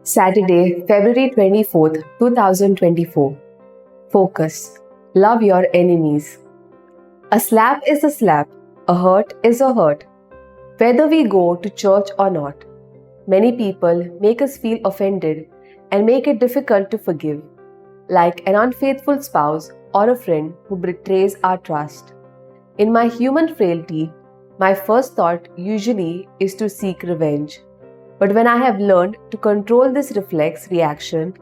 Saturday, February 24th, 2024. Focus. Love your enemies. A slap is a slap. A hurt is a hurt. Whether we go to church or not, many people make us feel offended and make it difficult to forgive, like an unfaithful spouse or a friend who betrays our trust. In my human frailty, my first thought usually is to seek revenge. But when I have learned to control this reflex reaction,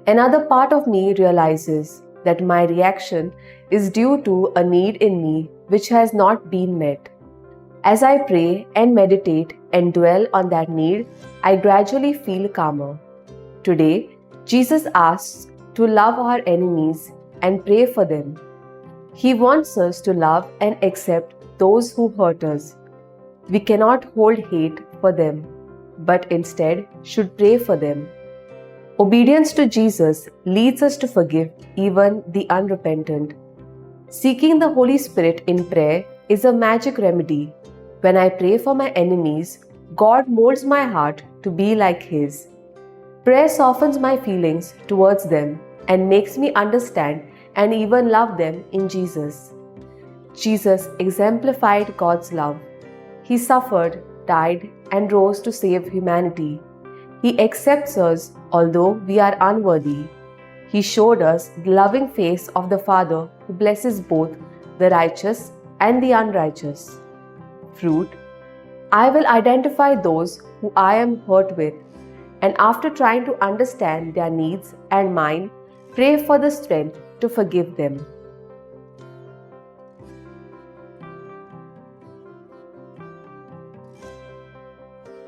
another part of me realizes that my reaction is due to a need in me which has not been met. As I pray and meditate and dwell on that need, I gradually feel calmer. Today, Jesus asks to love our enemies and pray for them. He wants us to love and accept those who hurt us. We cannot hold hate for them, but instead should pray for them. Obedience to Jesus leads us to forgive even the unrepentant. Seeking the Holy Spirit in prayer is a magic remedy. When I pray for my enemies, God molds my heart to be like His. Prayer softens my feelings towards them and makes me understand and even love them in Jesus. Jesus exemplified God's love. He suffered, died, and rose to save humanity. He accepts us although we are unworthy. He showed us the loving face of the Father who blesses both the righteous and the unrighteous. Fruit: I will identify those who I am hurt with, and after trying to understand their needs and mine, pray for the strength to forgive them.